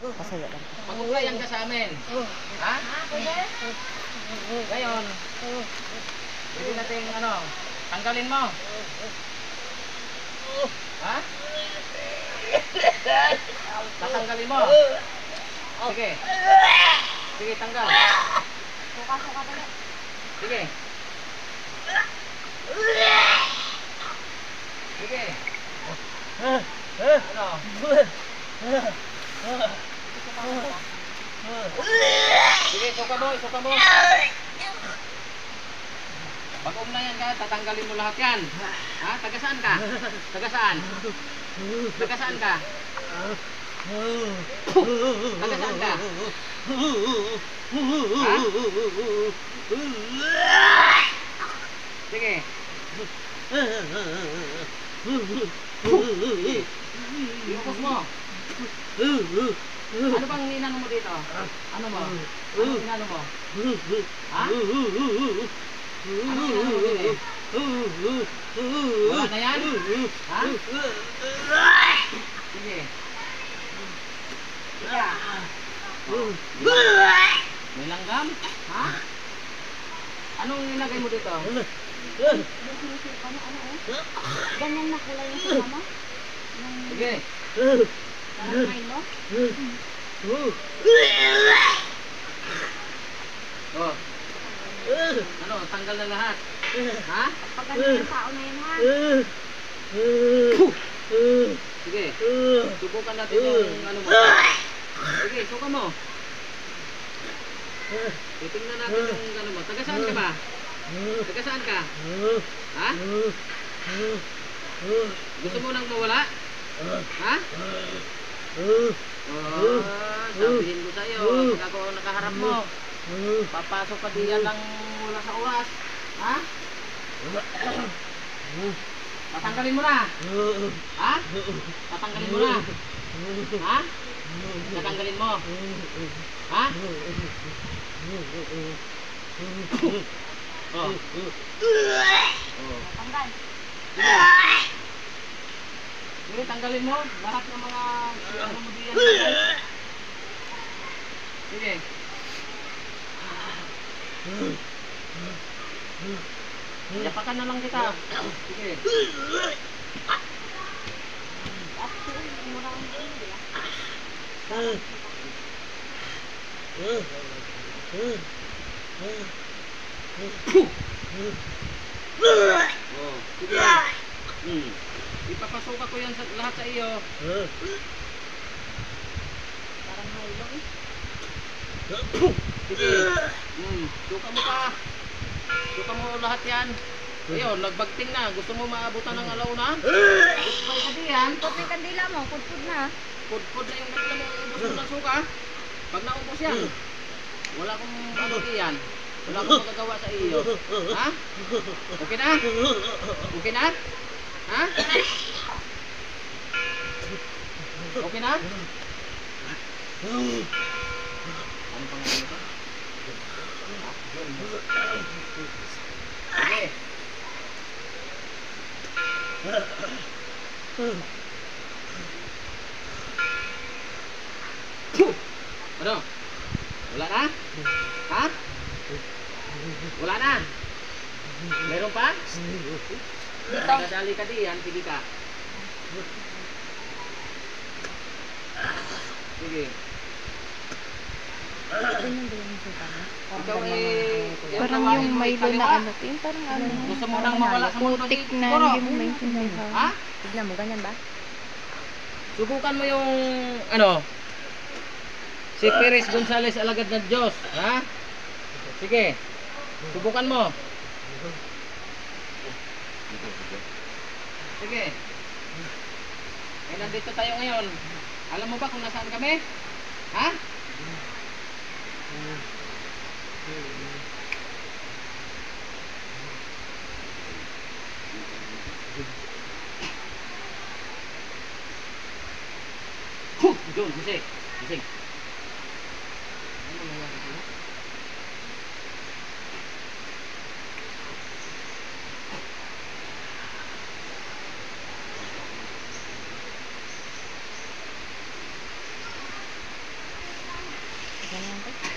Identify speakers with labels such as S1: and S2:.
S1: Pasaya lang.
S2: Mag-uglayan ka sa amin. Ha? Ngayon, pwede natin ano, tanggalin mo. Ha? Tatanggalin mo. Sige. Sige, tanggal.
S3: Suka dali.
S2: Sige. Sige. Ano? Sige, suka mo. Pag umlayan ka, tatanggalin mo lahat yan. Ha? Tagasaan ka? Tagasaan? Tagasaan ka? Tagasaan ka? Ha? Sige. Iukos mo. Ano bang inano mo dito? Ano mo? Ano inano mo? Ha? Ano inano mo dito? Wala na yan? Ha? Sige. May langgam? Ha? Anong nilagay mo dito?
S3: Ganyan na kulay yung sama mo?
S2: Sige.
S3: Parang Milo?
S2: Oh. Ano, tanggal na lahat. Ha?
S3: Pag ganyan yung tao na yun ha?
S2: Sige. Subukan natin yung ano mo. Sige, suka mo. Titingnan natin yung ano mo. Taga saan ka ba? Taga saan ka? Ha? Gusto mo nang mawala? Ha? Sabihin ko sa'yo, pag ako nakaharap mo, papasok ka diyan lang wala sa oras. Ha? Tatanggalin mo na. Ha? Tatanggalin mo na. Ha? Tatanggalin mo. Ha? Oh.
S3: Tanggal.
S2: Sige, tanggalin mo lahat ng mga ano mo diyan. Sige. Yapakan na lang kita. Sige. Oh, sige. Ipapasuka ko yan sa lahat sa iyo.
S3: Parang Milo eh.
S2: Sige. Suka mo pa. Suka mo lahat yan. Ayun, nagbagting na. Gusto mo maabutan ng alaw na? Gusto mo kasi yan.
S3: Put na yung kandila mo, put na.
S2: Pud-pud na yung kandila mo. Ubus mo ng suka. Pag naubos yan, wala akong ano yan. Wala akong magagawa sa iyo. Ha? Okay na? Okay na? Ha? Okay na? Ano pang ano ito? Sige. Ano? Wala na? Ha? Wala na? Meron pa? Dadali ka diyan, sige ka. Sige. Ikaw
S4: Parang yung Milo na ano, yung parang ano,
S2: gusto mo nang mawala sa mundo
S4: putik
S2: dito?
S4: na
S2: Siguro.
S4: hindi mo maintindihan.
S2: Ha?
S3: Tignan mo, ganyan ba?
S2: Subukan mo yung ano, si Perez Gonzales alagad ng Diyos, ha? Sige. Subukan mo. Sige. Eh, nandito tayo ngayon. Alam mo ba kung nasaan kami? Ha? Doon, gising. Gising. Ano nangyari dito?
S3: Ganyan, te.